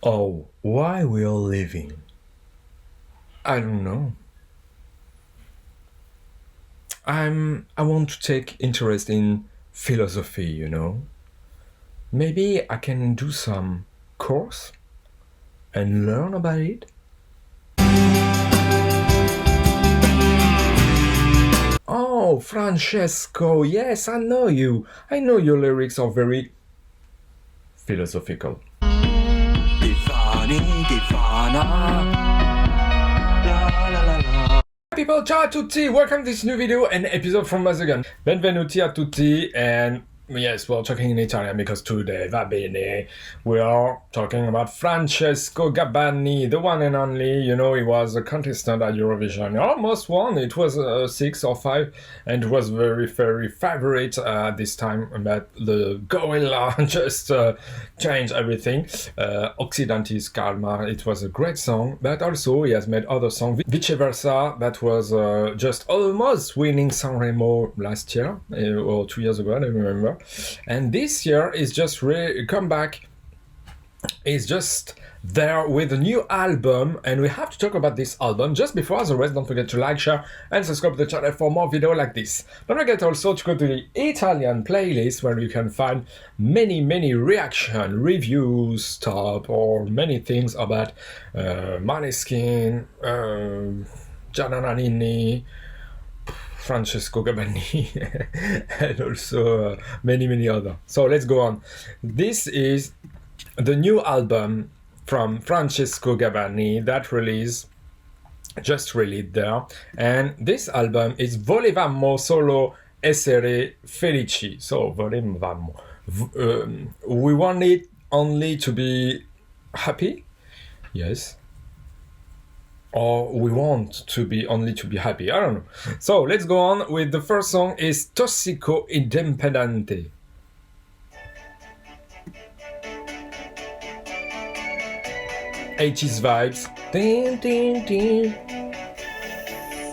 Oh, why we are living? I don't know. I want to take interest in philosophy. Maybe I can do some course and learn about it. Oh, Francesco, yes, I know you. I know your lyrics are very philosophical. People, ciao a tutti! Welcome to this new video and episode from us again. Benvenuti a tutti, and yes, we're talking in Italian because today, va bene, we are talking about Francesco Gabbani, the one and only. He was a contestant at Eurovision. He almost won. It was 6 or 5, and it was very, very favorite this time, but the gorilla just changed everything. Occidentis Calma, it was a great song, but also he has made other songs. Vice Versa, that was just almost winning Sanremo last year, or 2 years ago, I don't remember. And this year is just come back. Is just there with a new album, and we have to talk about this album. Just before, as always, don't forget to like, share, and subscribe to the channel for more videos like this. Don't forget also to go to the Italian playlist where you can find many reaction, reviews, top, or many things about Maneskin, Gianna Nannini, Francesco Gabbani, and also many other. So let's go on. This is the new album from Francesco Gabbani that just released there, and this album is Volevamo solo essere felici. So volevamo, we want it only to be happy, yes, or we want to be only to be happy, I don't know. So let's go on with the first song. Is Tossico Independante. '80s vibes,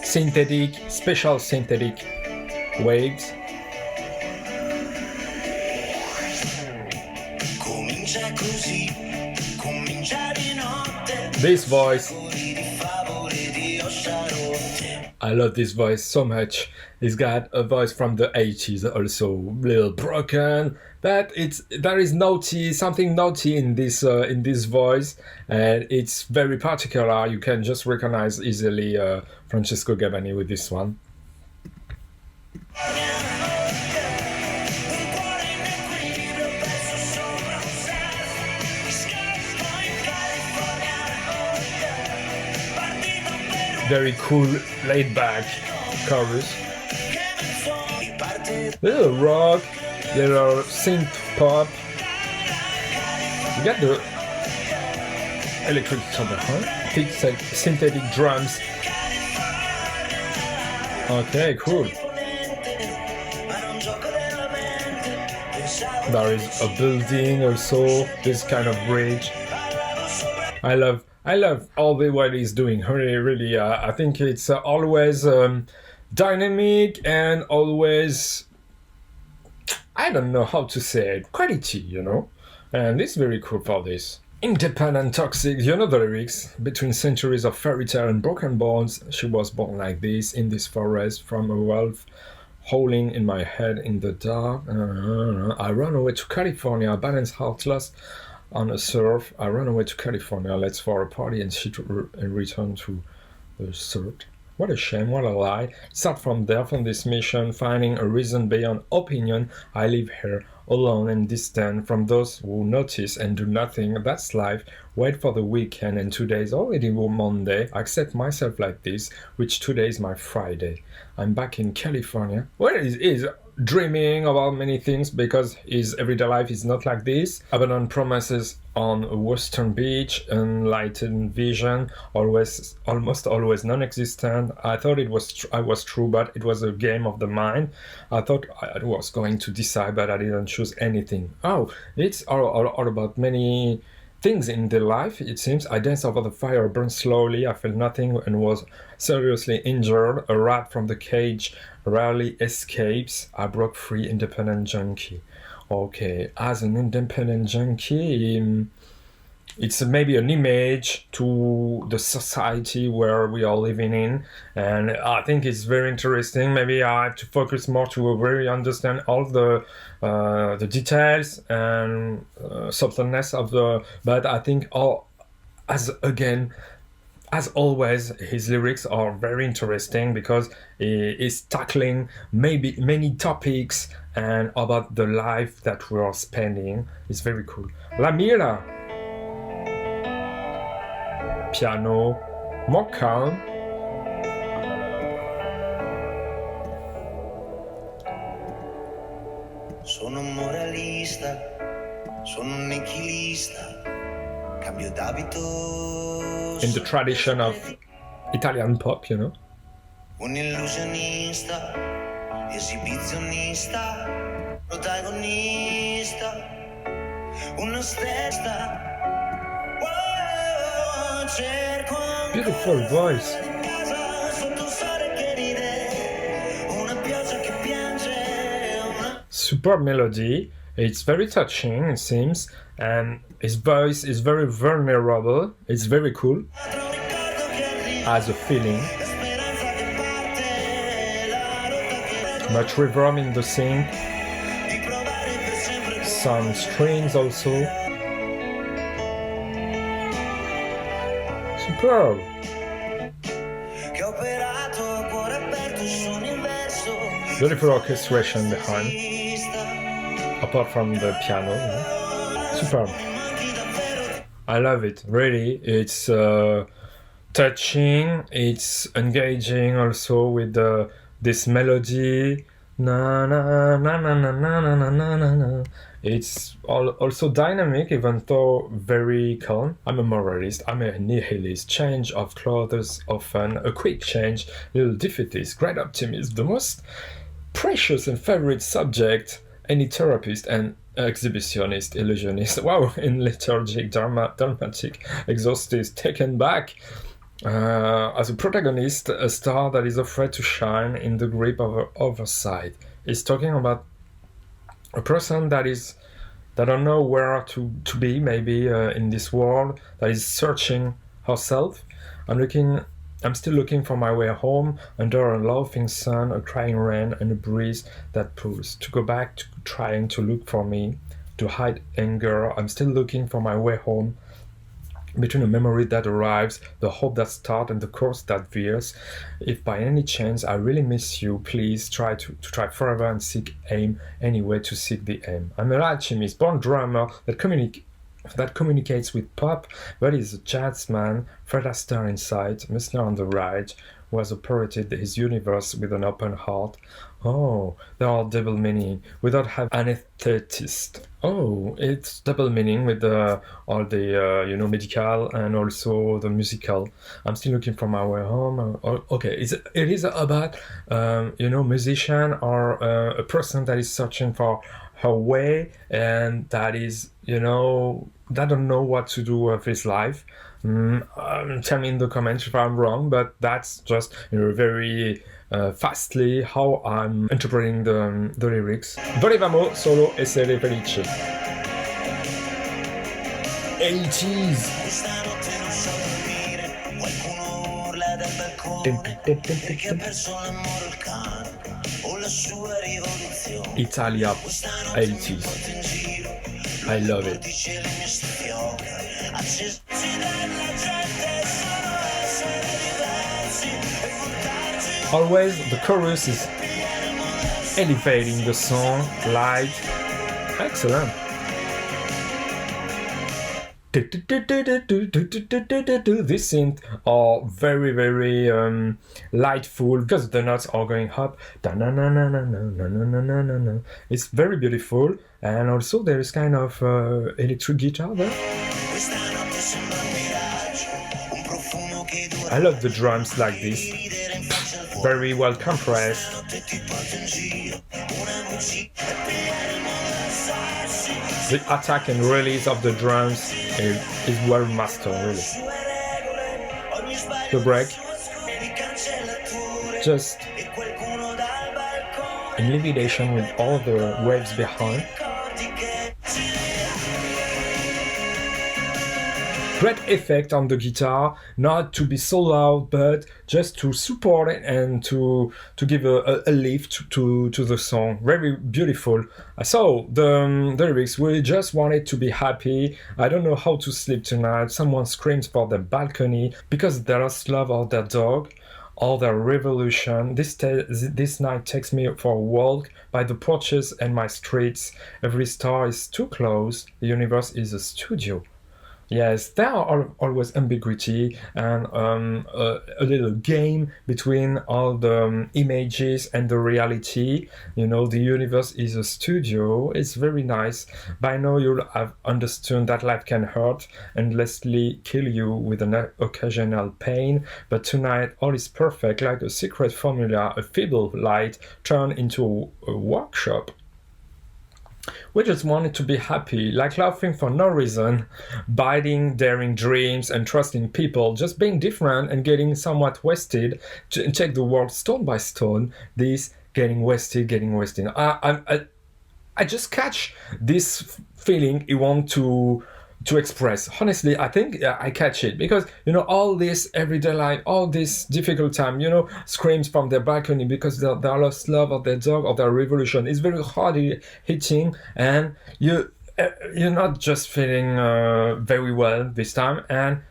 synthetic, special synthetic waves. This voice, I love this voice so much. He's got a voice from the 80s, also a little broken, but there is something naughty in this voice, and it's very particular. You can just recognize easily Francesco Gabbani with this one. Very cool, laid back chorus. Little rock, little synth pop. You got the electric guitar, synthetic drums. Okay, cool. There is a building also, this kind of bridge. I love all the what he's doing. Really, I think it's always dynamic and always, I don't know how to say it, quality, and it's very cool for this. Independent, toxic, the lyrics. Between centuries of fairy tale and broken bones, she was born like this, in this forest, from a wolf howling in my head in the dark. I ran away to California, balance heartless on a surf. I ran away to California, let's for a party, and she returned to the surf. What a shame, what a lie. Start from there, from this mission, finding a reason beyond opinion. I live here, alone and distant from those who notice and do nothing. That's life. Wait for the weekend, and today is already Monday. I accept myself like this, which today is my Friday. I'm back in California. Well, he's dreaming about many things because his everyday life is not like this. Abandoned promises on a western beach, enlightened vision, almost always non-existent. I thought I was true, but it was a game of the mind. I thought I was going to decide, but I didn't choose anything. Oh, it's all about many things in the life, it seems. I danced over the fire, burned slowly. I felt nothing and was seriously injured. A rat from the cage rarely escapes. I broke free, independent junkie. Okay, as an independent junkie, it's maybe an image to the society where we are living in, and I think it's very interesting. Maybe I have to focus more to really understand all the details and subtleness of the. But I think as always, his lyrics are very interesting because he is tackling maybe many topics and about the life that we are spending. It's very cool. La Mira. Piano, more calm. Sono un moralista, sono un nichilista, cambio d'abito. In the tradition of Italian pop, you know. Un illusionista, esibizionista, protagonista, una stesta. Beautiful voice. Superb melody. It's very touching, it seems, and his voice is very vulnerable. It's very cool. Has a feeling. Much reverb in the synth. Some strings also. Superb. Beautiful orchestration behind, apart from the piano. You know? Superb. I love it, really. It's touching, it's engaging also with this melody. Na na na na na na na na na na. It's also dynamic, even though very calm. I'm a moralist, I'm a nihilist. Change of clothes often, a quick change, little defeatist, great optimist. The most precious and favorite subject, any therapist and exhibitionist, illusionist. Wow, in lethargic, dramatic, exhausted, taken back. As a protagonist, a star that is afraid to shine in the grip of her oversight. He's talking about a person that don't know where to be, maybe in this world, that is searching herself. I'm still looking for my way home under a laughing sun, a crying rain, and a breeze that pulls. To go back to trying to look for me, to hide anger. I'm still looking for my way home. Between a memory that arrives, the hope that starts, and the course that veers. If by any chance I really miss you, please try to try forever and seek aim anyway to seek the aim. I'm an alchemist, born drummer that communicates with pop, but is a jazzman, Fred Astaire inside, Messner on the right, who has operated his universe with an open heart. Oh, there are double meaning without having anesthetist. Oh, it's double meaning with all the medical and also the musical. I'm still looking for my way home. Okay, it is about musician or a person that is searching for her way and that is that don't know what to do with his life. Tell me in the comments if I'm wrong, but that's just very fastly how I'm interpreting the lyrics. Volevamo solo essere felici. 80s. Italia 80s. I love it. Always the chorus is elevating the song, light. Excellent. This synth are very, very lightful because the notes are going up. It's very beautiful, and also there is kind of electric guitar there. I love the drums like this. Very well compressed. The attack and release of the drums is well mastered, really. The break, just in liquidation with all the waves behind. great effect on the guitar, not to be so loud, but just to support it and to give a lift to the song. Very beautiful. So the lyrics, we just wanted to be happy. I don't know how to sleep tonight. Someone screams for the balcony because they lost love of their dog or their revolution. This night takes me for a walk by the porches and my streets. Every star is too close. The universe is a studio. Yes, there are always ambiguity and a little game between all the images and the reality. You know, the universe is a studio. It's very nice. By now you'll have understood that life can hurt, endlessly kill you with an occasional pain. But tonight all is perfect, like a secret formula, a feeble light turned into a workshop. We just wanted to be happy, like laughing for no reason, biting, daring dreams, and trusting people, just being different and getting somewhat wasted to take the world stone by stone. This getting wasted. I just catch this feeling you want to express. Honestly, I think I catch it because, you know, all this everyday life, all this difficult time, you know, screams from their balcony because they lost love of their dog or their revolution. It's very hard hitting, and you're not just feeling very well this time. And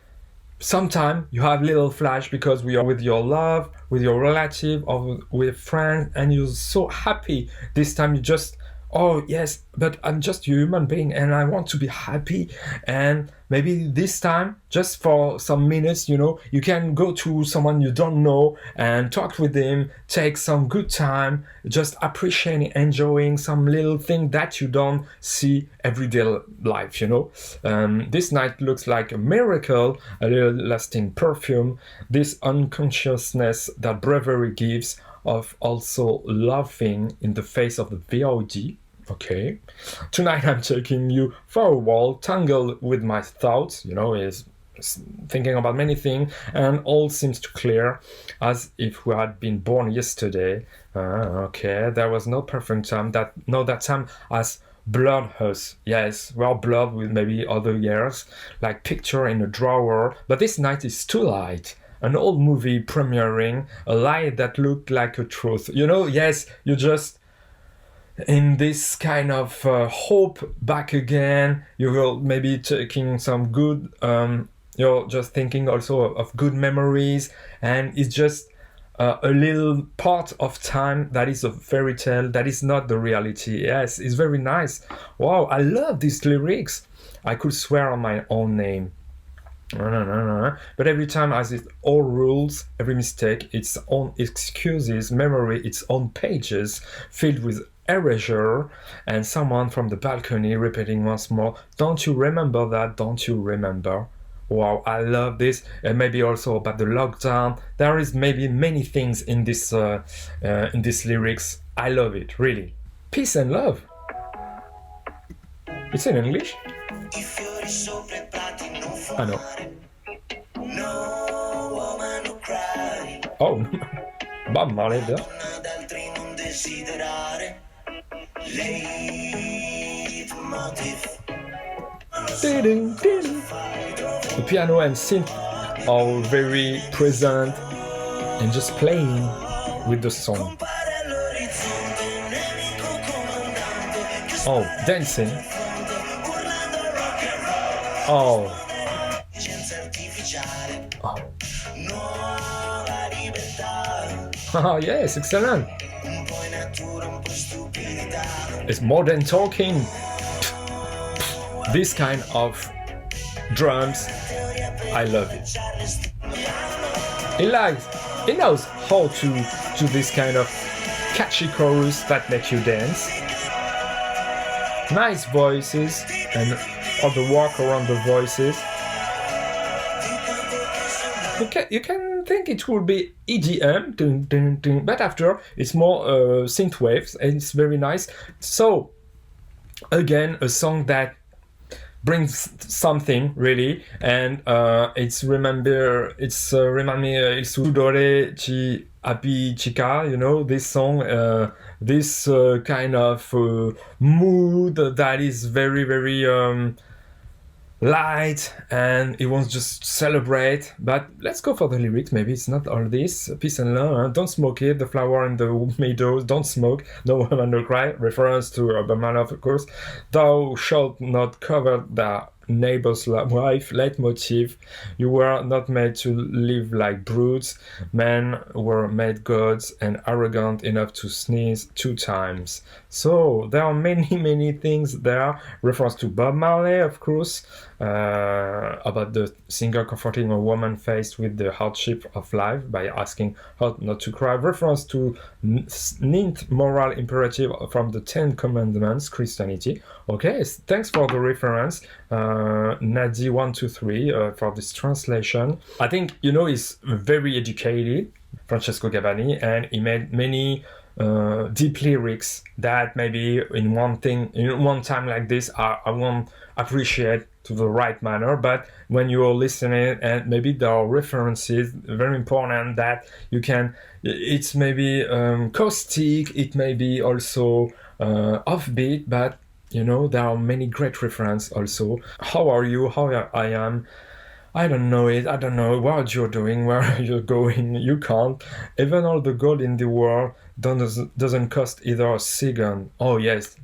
sometimes you have little flash because we are with your love, with your relative, or with friends, and you're so happy. This time you just, oh yes, but I'm just a human being and I want to be happy. And maybe this time, just for some minutes, you know, you can go to someone you don't know and talk with them, take some good time, just appreciating, enjoying some little thing that you don't see everyday life, you know. This night looks like a miracle, a little lasting perfume, this unconsciousness that bravery gives, of also laughing in the face of the VOD. Okay. Tonight I'm taking you for a walk, tangled with my thoughts, you know, is thinking about many things, and all seems to clear, as if we had been born yesterday. Okay, there was no perfect time. That time has blurred us. Yes, we are blurred with maybe other years, like picture in a drawer, but this night is too light. An old movie premiering, a lie that looked like a truth. You know, yes, you just in this kind of hope back again. You will maybe taking some good, you're just thinking also of good memories, and it's just a little part of time that is a fairy tale, that is not the reality. Yes, it's very nice. Wow, I love these lyrics. I could swear on my own name. No. But every time has its own rules, every mistake, its own excuses, memory, its own pages filled with erasure, and someone from the balcony repeating once more, don't you remember that? Don't you remember? Wow, I love this. And maybe also about the lockdown. There is maybe many things in this lyrics. I love it, really. Peace and love. It's in English? Ah no. Oh, Bob Marley there. The piano and synth are very present and just playing with the song. Oh, dancing. Oh. Oh, yes, excellent. It's more than talking. This kind of drums, I love it. He knows how to do this kind of catchy chorus that make you dance. Nice voices and all the walk around the voices. You can think it will be EDM, dun, dun, dun, but after it's more synth waves, and it's very nice. So again, a song that brings something really, and remind me Il sudore ci appiccica, you know, this song, this kind of mood that is very very light, and he wants just celebrate. But let's go for the lyrics. Maybe it's not all this peace and love. Don't smoke it, the flower in the meadows. Don't smoke, no woman no cry. Reference to Urban Love, of course. Thou shalt not cover the neighbor's wife. Leitmotif: you were not made to live like brutes. Men were made gods and arrogant enough to sneeze 2 times. So there are many things there. Reference to Bob Marley, of course, about the singer comforting a woman faced with the hardship of life by asking her not to cry. Reference to ninth moral imperative from the 10 Commandments, Christianity. Okay, thanks for the reference, Nadi123, for this translation. I think, he's very educated, Francesco Gabbani, and he made many deep lyrics that maybe in one time like this I won't appreciate to the right manner, but when you're listening, and maybe there are references very important that you can, it's maybe caustic, it may be also offbeat, but there are many great references also. How are you? How I am? I don't know it. I don't know what you're doing, where you're going. You can't. Even all the gold in the world doesn't cost either a second. Oh yes,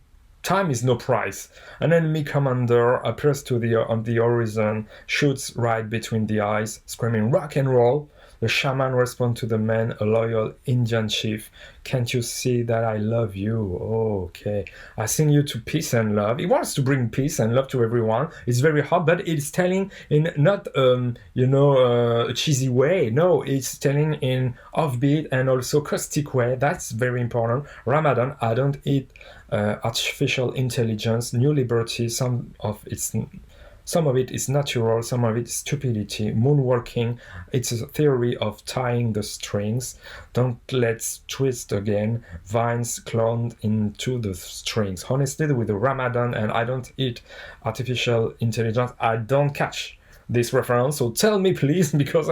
time is no price. An enemy commander appears on the horizon, shoots right between the eyes, screaming rock and roll. The shaman responds to the man, a loyal Indian chief. Can't you see that I love you? Oh, okay. I sing you to peace and love. He wants to bring peace and love to everyone. It's very hard, but it's telling in not, a cheesy way. No, it's telling in offbeat and also caustic way. That's very important. Ramadan, I don't eat artificial intelligence, new liberty, some of it is natural, some of it is stupidity. Moonwalking, it's a theory of tying the strings. Don't let's twist again. Vines cloned into the strings. Honestly, with the Ramadan and I don't eat artificial intelligence, I don't catch this reference, so tell me please, because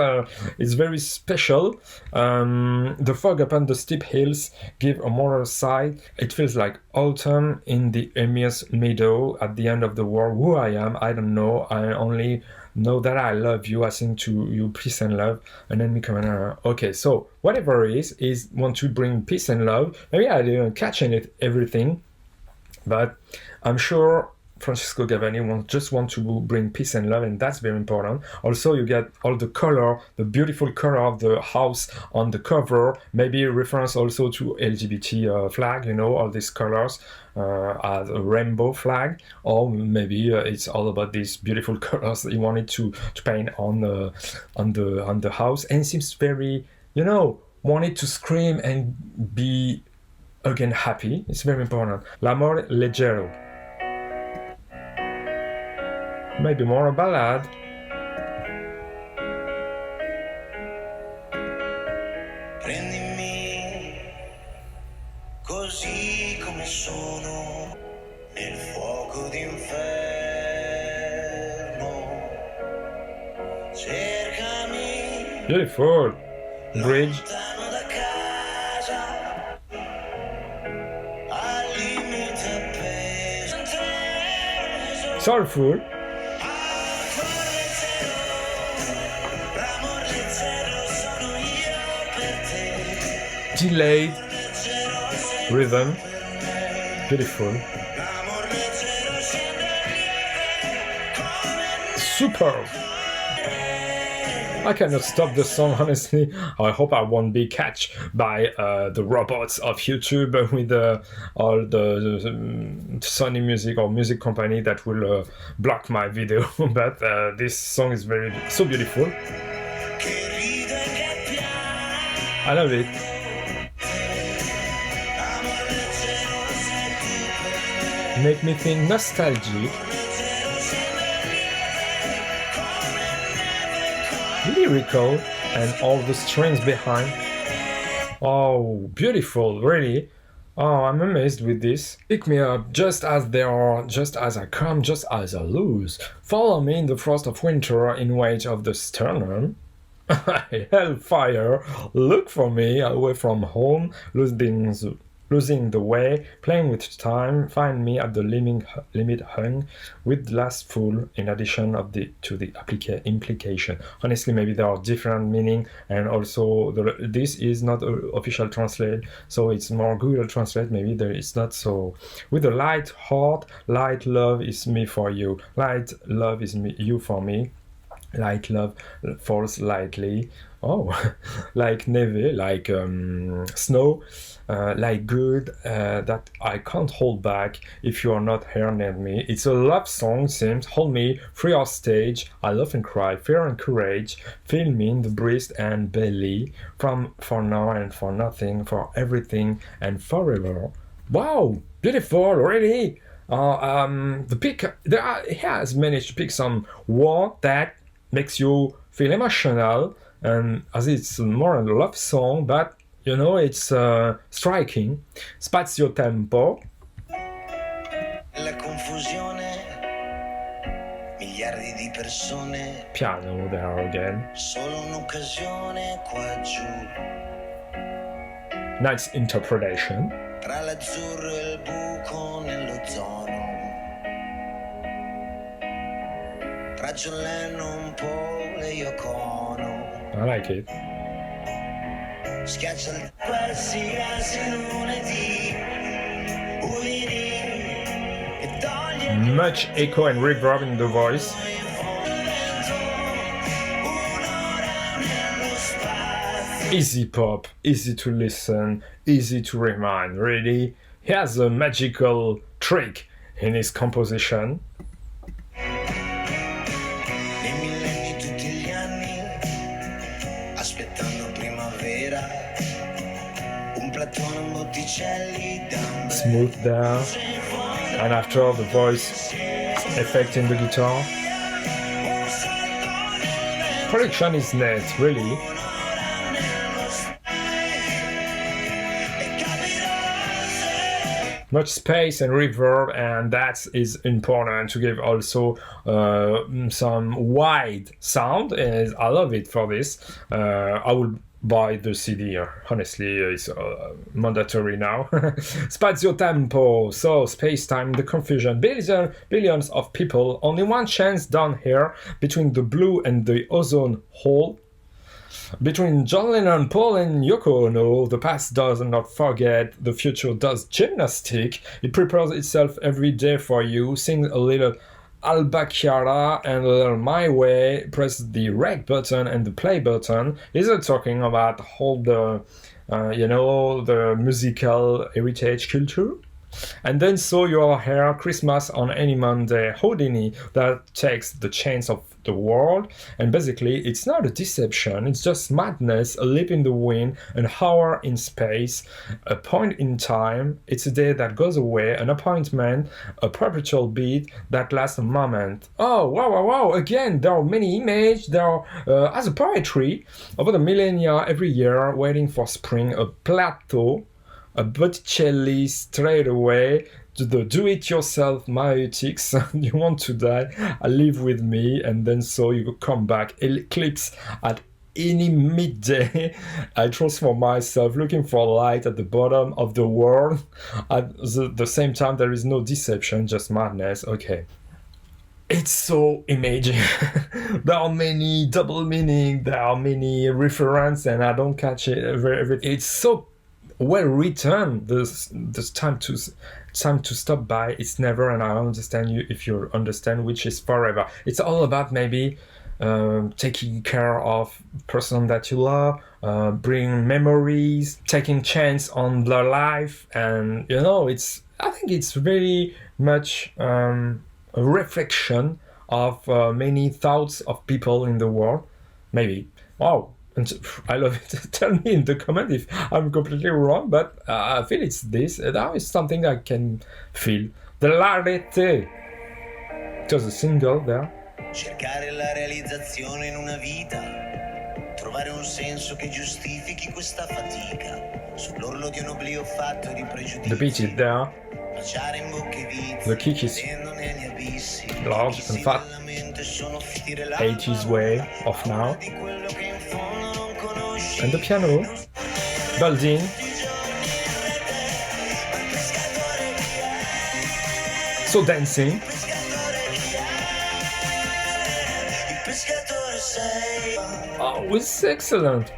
it's very special. The fog upon the steep hills give a moral side. It feels like autumn in the emir's meadow at the end of the world. Who I am, I don't know. I only know that I love you. I sing to you peace and love. And then me coming around. Okay, so whatever it is want to bring peace and love. Maybe I didn't catch everything, but I'm sure Francesco Gabbani just want to bring peace and love, and that's very important. Also, you get all the color, the beautiful color of the house on the cover, maybe a reference also to LGBT flag, all these colors as a rainbow flag, or maybe it's all about these beautiful colors that he wanted to paint on the house, and it seems very, wanted to scream and be again happy. It's very important. L'amore leggero. Maybe more a ballad. Prendimi così come sono nel fuoco d'inferno. Cercami. Beautiful. Bridge. Lontano da casa. Al limite appeso. Soulful. Delayed rhythm, beautiful, superb. I cannot stop the song, honestly. I hope I won't be catch by the robots of YouTube with all the Sony music or music company that will block my video. But this song is so beautiful. I love it. Make me think nostalgic, lyrical, and all the strings behind. Oh, beautiful, really. Oh, I'm amazed with this. Pick me up just as they are, just as I come, just as I lose. Follow me in the frost of winter, in wage of the sternum. Hellfire, look for me away from home, losing losing the way, playing with time, find me at the limit hung with last full in addition of to the implication. Honestly, maybe there are different meaning, and also this is not official translate, so it's more Google Translate. Maybe there is not so. With a light heart, light love is me for you. Light love is me, you for me. Light love falls lightly. Oh, like neve, like snow, like good that I can't hold back if you are not here near me. It's a love song, seems. Hold me, free our stage. I love and cry, fear and courage. Feel me in the breast and belly. From for now and for nothing, for everything and forever. Wow, beautiful, really. He has managed to pick some word that makes you feel emotional, and as it's more a love song, but you know it's striking. Spazio tempo. La confusione, miliardi di persone. Piano there again. Solo un'occasione qua giù. Nice interpretation. Tra l'azzurro e il buco nell'ozono. Tra John Lennon, Paul e Yoko Ono. I like it. Schiaccia il qualsiasi lunedì. Much echo and reverb in the voice. Easy pop, easy to listen, easy to remind, really. He has a magical trick in his composition. Smooth there, and after the voice effect in the guitar. Production is net, really. Much space and reverb, and that is important to give also some wide sound, and I love it for this. I will buy the CD, honestly, it's mandatory now. Spazio tempo, so space-time, the confusion, billions of people, only one chance down here, between the blue and the ozone hole. Between John Lennon, Paul and Yoko Ono, the past does not forget, the future does gymnastic. It prepares itself every day for you. Sing a little Alba Chiara and a little My Way. Press the rec button and the play button. Is it talking about all the, the musical heritage culture? And then so you are here, Christmas on any Monday, Houdini that takes the chance of the world, and basically it's not a deception, it's just madness, a leap in the wind, an hour in space, a point in time, it's a day that goes away, an appointment, a perpetual beat that lasts a moment. Oh, wow, again, there are many images, there are, as a poetry, over the millennia, every year, waiting for spring, a plateau, a Botticelli straight away, to the do-it-yourself myotics. You want to die, live with me, and then so you come back. Eclipse at any midday. I transform myself, looking for light at the bottom of the world. At the same time, there is no deception, just madness. Okay. It's so imaging. There are many double meaning, there are many references, and I don't catch it. It's so well written. This time to stop by, it's never, and I understand you if you understand, which is forever. It's all about maybe taking care of person that you love, bring memories, taking chance on their life, and I think it's very much a reflection of many thoughts of people in the world. Maybe. Wow. And I love it. Tell me in the comment if I'm completely wrong, but I feel it's this. That is something I can feel. The L'arete. It was a single there. Cercare la realizzazione in una vita, trovare un senso che giustifichi questa fatica, sull'orlo di un oblio fatto di pregiudizi. The beat is there. The kick is large and fat. 80s way of now. And the piano, building. So dancing. Oh, it's excellent.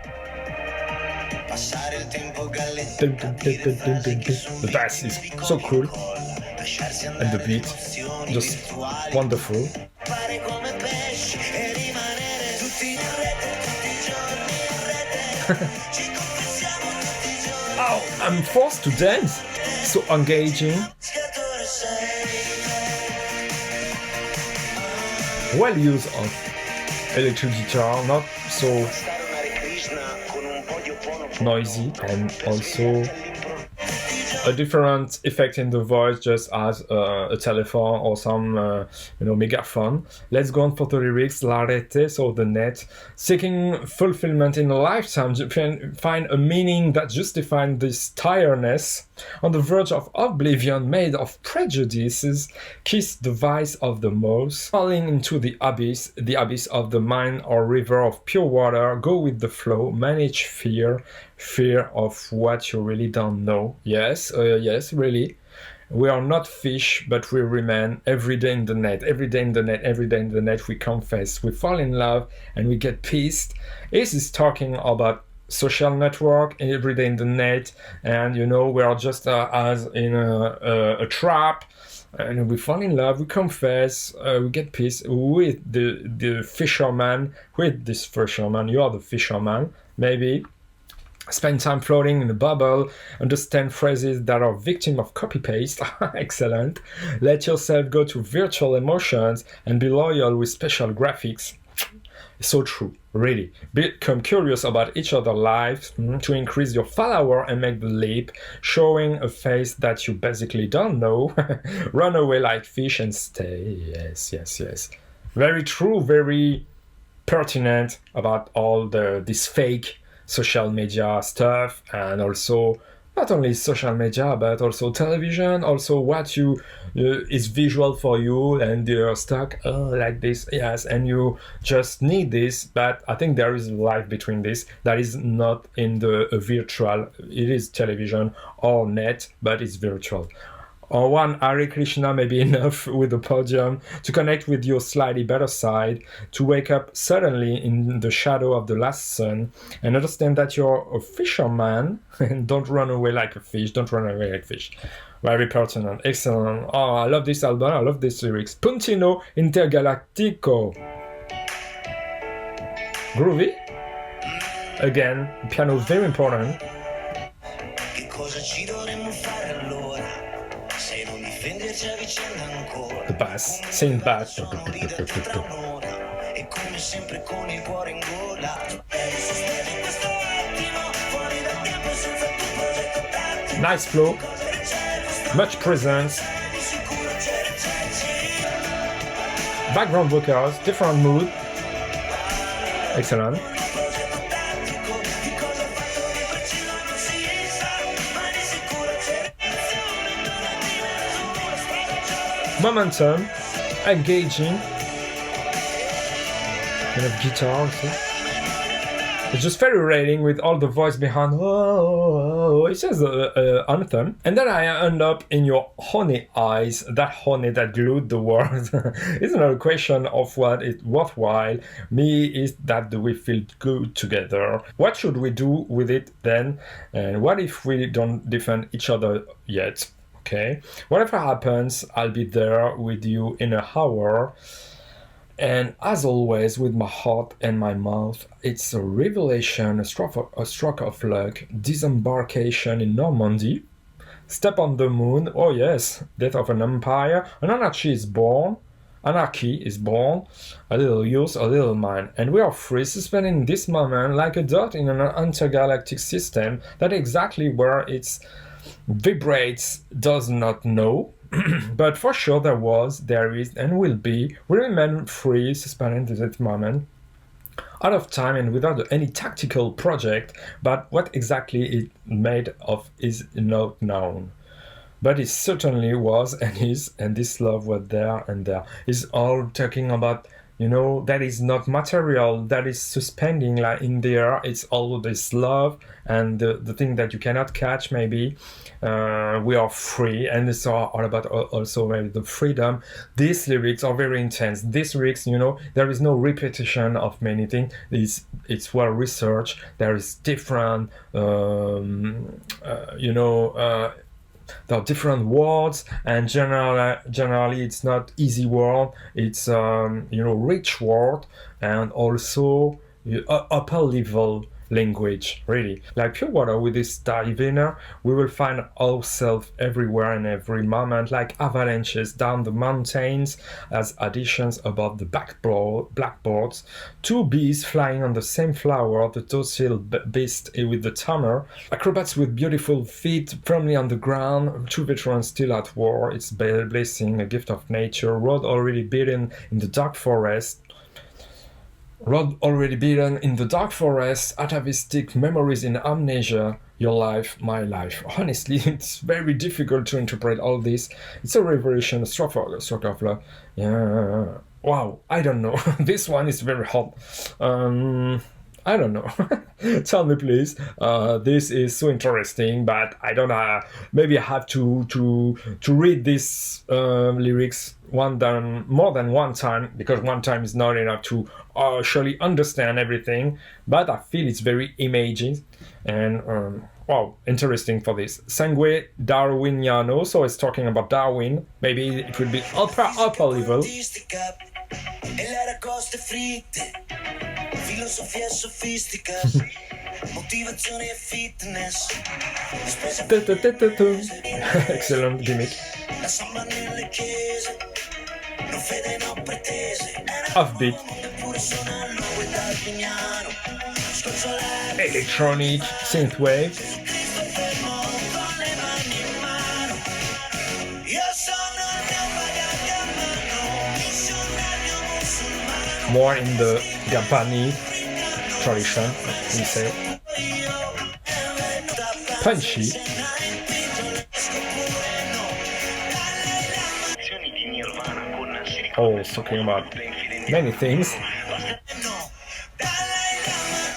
The bass is so cool. And the beat, just wonderful. Oh, I'm forced to dance. So engaging. Well use of electric guitar, not so noisy, and also a different effect in the voice, just as a telephone or some megaphone. Let's go on for the lyrics. L'arrêté, so the net, seeking fulfillment in a lifetime, find a meaning that justifies this tiredness, on the verge of oblivion, made of prejudices, kiss the vice of the most, falling into the abyss of the mind or river of pure water, go with the flow, manage fear of what you really don't know. Yes, really. We are not fish, but we remain every day in the net, every day in the net we confess, we fall in love, and we get pissed. This is talking about social network, every day in the net, and we are just as in a trap, and we fall in love, we confess, we get pissed with the fisherman, with this fisherman. You are the fisherman, maybe. Spend time floating in a bubble, understand phrases that are victim of copy-paste. Excellent. Let yourself go to virtual emotions and be loyal with special graphics. So true, really. Become curious about each other's lives to increase your follower and make the leap, showing a face that you basically don't know. Run away like fish and stay. Yes. Very true, very pertinent about all this fake social media stuff, and also not only social media but also television, also what you is visual for you, and you're stuck like this, yes, and you just need this. But I think there is life between this that is not in the virtual. It is television or net, but it's virtual. Or one Hare Krishna may be enough with the podium to connect with your slightly better side, to wake up suddenly in the shadow of the last sun and understand that you're a fisherman and don't run away like a fish. Very pertinent. Excellent. Oh, I love this album. I love these lyrics. Puntino Intergalactico. Groovy. Again, piano very important. The bass, sing back. Nice flow, much presence, background vocals, different mood. Excellent. Momentum, engaging, kind of guitar also. It's just very rating with all the voice behind. Oh, it's just an anthem. And then I end up in your honey eyes, that honey that glued the world. It's another question of what is worthwhile. Me is that do we feel good together? What should we do with it then? And what if we don't defend each other yet? Okay, whatever happens, I'll be there with you in an hour. And as always, with my heart and my mouth, it's a revelation, a stroke of luck, disembarkation in Normandy, step on the moon, oh yes, death of an empire, an anarchy is born, a little yours, a little mine, and we are free, suspending this moment like a dot in an intergalactic system that exactly where it's vibrates does not know, but for sure there is, and will be. We remain free, suspended to that moment, out of time and without any tactical project, but what exactly it made of is not known. But it certainly was and is, and this love was there and there. It's all talking about that is not material, that is suspending like in the air. It's all this love and the thing that you cannot catch, maybe. We are free, and it's all about also maybe the freedom. These lyrics are very intense. These lyrics, there is no repetition of many things. It's well researched. There is different, there are different words, and generally it's not easy word. It's rich word, and also upper level language, really. Like Pure Water, with this Darwinian, we will find ourselves everywhere and every moment, like avalanches down the mountains, as additions above the blackboards, two bees flying on the same flower, the docile beast with the tamer, acrobats with beautiful feet firmly on the ground, two veterans still at war. It's blessing, a gift of nature, road already beaten in the dark forest, atavistic memories in amnesia, your life, my life. Honestly, it's very difficult to interpret all this. It's a revelation, a stroke of love. Yeah. Wow, I don't know. This one is very hot. I don't know. Tell me, please. This is so interesting, but I don't know. Maybe I have to read these lyrics more than one time, because one time is not enough to surely understand everything. But I feel it's very imaging and wow, interesting for this. Sangue Darwiniano, so it's talking about Darwin. Maybe it would be upper level. Filosofia sofistica, motivazione e fitness. Excellent gimmick. La samba nelle chiese, non fede non pretese. Offbeat. Electronic synthwave. More in the Gabbani tradition, we say. Punchy. Oh, talking about many things.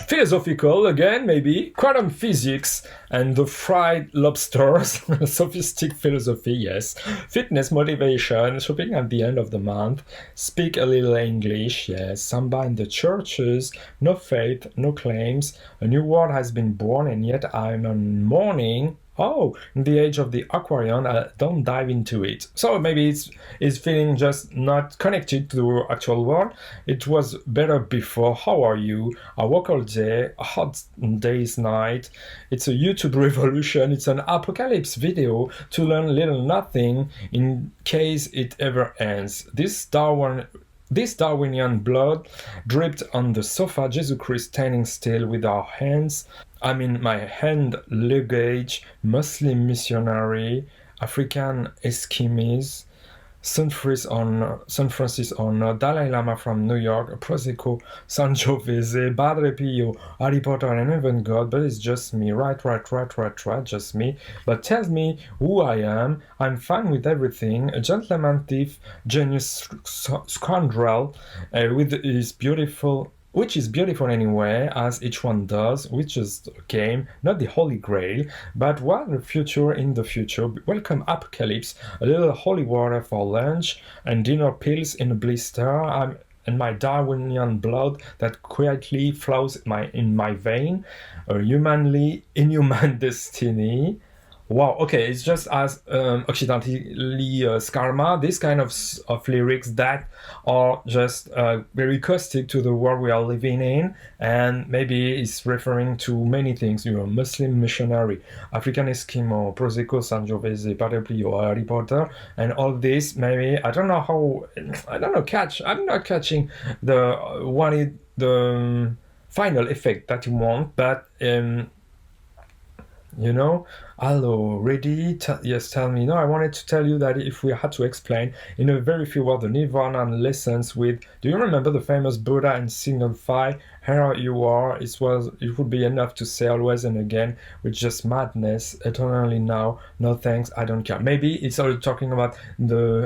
Philosophical again, maybe. Quantum physics and the fried lobsters. Sophistic philosophy, yes. Fitness, motivation, shopping at the end of the month. Speak a little English, yes. Samba in the churches. No faith, no claims. A new world has been born, and yet I'm on mourning. Oh, in the age of the Aquarian, don't dive into it. So maybe it's feeling just not connected to the actual world. It was better before. How are you? I work all day, a hot day's night. It's a YouTube revolution. It's an apocalypse video to learn little nothing in case it ever ends. This Darwinian blood dripped on the sofa, Jesus Christ standing still with our hands. My hand luggage, Muslim missionary, African Eskimos, San Francisco on Dalai Lama from New York, Prosecco, Sangiovese, Padre Pio, Harry Potter, and even God, but it's just me, right, just me. But tells me who I am. I'm fine with everything. A gentleman thief, genius scoundrel, which is beautiful anyway, as each one does, which is a game, not the Holy Grail, but what the future in the future. Welcome apocalypse, a little holy water for lunch, and dinner pills in a blister, and my Darwinian blood that quietly flows in my vein, a inhuman destiny. Wow, okay, it's just as occidentally skarma, this kind of lyrics that are just very caustic to the world we are living in, and maybe it's referring to many things, Muslim missionary, African Eskimo, Prosecco, Sangiovese, Padre Pio, Harry Potter, and all this. Maybe I'm not catching the final effect that you want, but Hello, ready? Yes, tell me. No, I wanted to tell you that if we had to explain in a very few words the Nirvana lessons with, do you remember the famous Buddha and Signify? Here you are. It would be enough to say always and again with just madness, eternally now. No thanks, I don't care. Maybe it's all talking about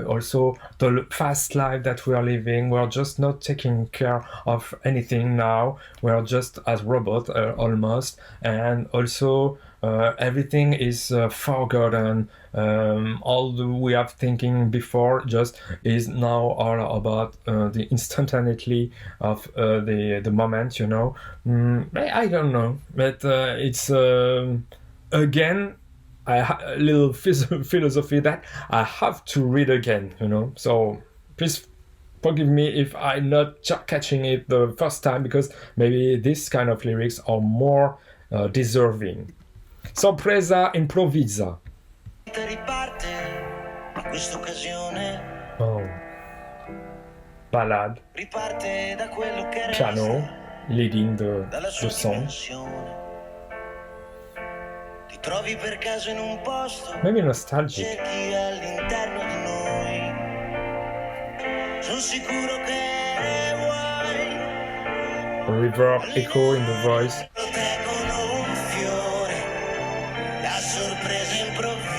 also the fast life that we are living. We are just not taking care of anything now. We are just as robots almost, and also. Everything is forgotten. All we have thinking before just is now all about the instantaneously of the moment. I don't know, but it's again. A little philosophy that I have to read again. So please forgive me if I'm not catching it the first time, because maybe this kind of lyrics are more deserving. Sorpresa improvvisa. Riparte, ma quest'occasione Oh. Ballad. riparte da quello che resta, Piano leading dalla the sua song. dimensione. Ti trovi per caso in un posto, Maybe nostalgic. cerchi all'interno di noi. Sono sicuro che vuoi. Reverb echo in the voice. Proteggono un fiore, la sorpresa improvvisa.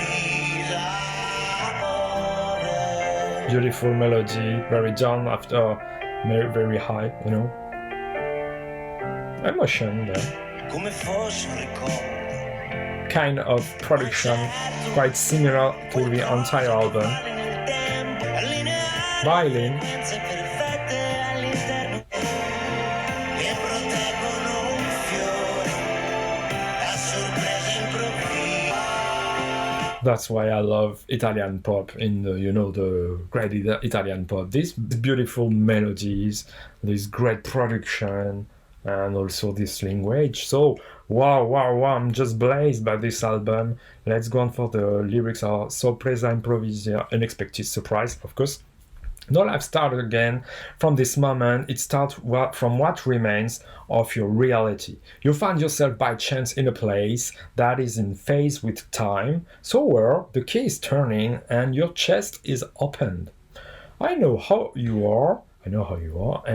Beautiful melody, very down after very, very high, Emotion there. Come fosse un ricordo. Kind of production quite similar to the entire album. Violin. That's why I love Italian pop in the great Italian pop. These beautiful melodies, this great production, and also this language. So, wow, I'm just blazed by this album. Let's go on for the lyrics are sorpresa improvvisa, unexpected surprise, of course. No life started again. From this moment, it starts from what remains of your reality. You find yourself by chance in a place that is in phase with time, so where the key is turning and your chest is opened. I know how you are, and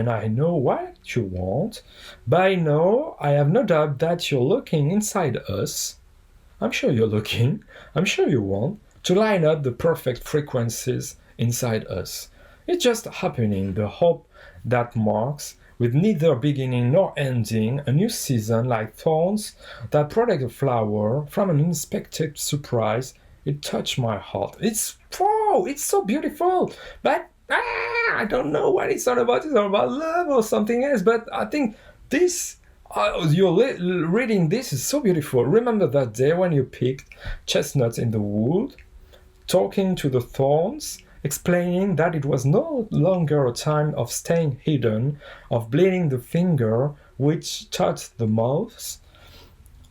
I know what you want. By now, I have no doubt that you're looking inside us. I'm sure you're looking. I'm sure you want to line up the perfect frequencies inside us. It's just happening, the hope that marks, with neither beginning nor ending, a new season like thorns that protect a flower from an unexpected surprise. It touched my heart. It's so beautiful, but I don't know what it's all about. It's all about love or something else, but I think this reading this is so beautiful. Remember that day when you picked chestnuts in the wood, talking to the thorns, explaining that it was no longer a time of staying hidden, of bleeding the finger which touched the moss.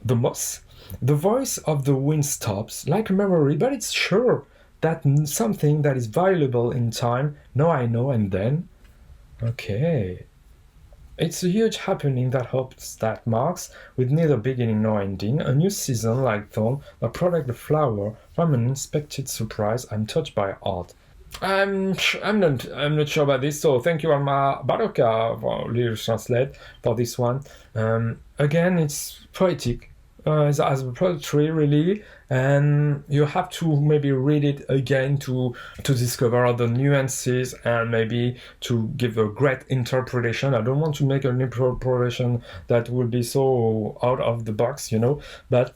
The voice of the wind stops, like a memory, but it's sure that something that is valuable in time. Now I know, and then. Okay. It's a huge happening that hopes that marks, with neither beginning nor ending, a new season like thorn that protect the flower from an unexpected surprise. I'm touched by art. I'm not sure about this, so thank you Alma Baroka for lyrics translate for this one. Again, it's poetic, as a poetry really, and you have to maybe read it again to discover the nuances and maybe to give a great interpretation. I don't want to make an interpretation that will be so out of the box, but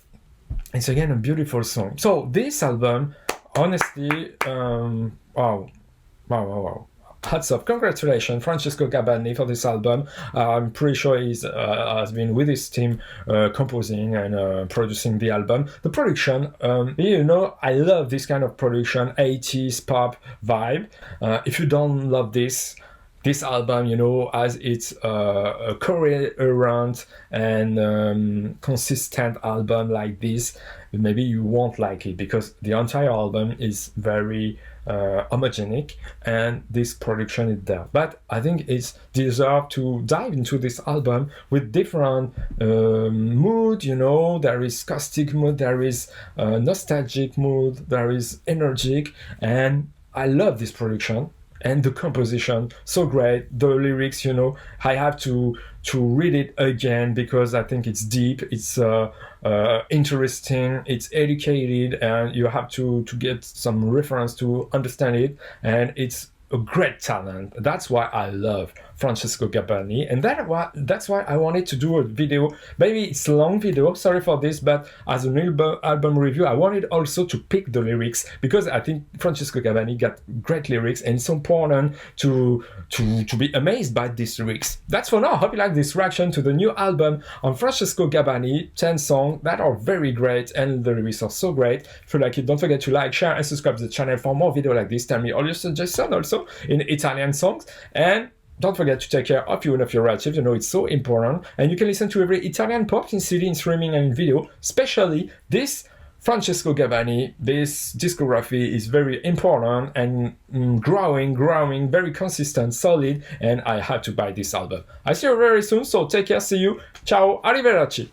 it's again a beautiful song. So this album, honestly, wow. Hats off. Congratulations, Francesco Gabbani, for this album. I'm pretty sure he has been with his team composing and producing the album. The production, I love this kind of production, 80s pop vibe. If you don't love this album, as it's a coherent and consistent album like this, maybe you won't like it, because the entire album is very homogenic, and this production is there. But I think it's deserved to dive into this album with different mood. You know, there is caustic mood, there is nostalgic mood, there is energetic, and I love this production. And the composition, so great. The lyrics, you know, I have to read it again because I think it's deep, it's interesting, it's educated, and you have to get some reference to understand it. And it's a great talent. That's why I love Francesco Gabbani, and that's why I wanted to do a video. Maybe it's a long video, sorry for this, but as an album review, I wanted also to pick the lyrics because I think Francesco Gabbani got great lyrics, and it's important to be amazed by these lyrics. That's for now. Hope you like this reaction to the new album on Francesco Gabbani. 10 songs that are very great, and the lyrics are so great. If you like it, don't forget to like, share, and subscribe to the channel for more videos like this. Tell me all your suggestions also in Italian songs, and don't forget to take care of you and of your relatives. You know, it's so important. And you can listen to every Italian pop in CD, in streaming, and in video. Especially this Francesco Gabbani. This discography is very important and growing, very consistent, solid. And I have to buy this album. I see you very soon. So take care. See you. Ciao. Arrivederci.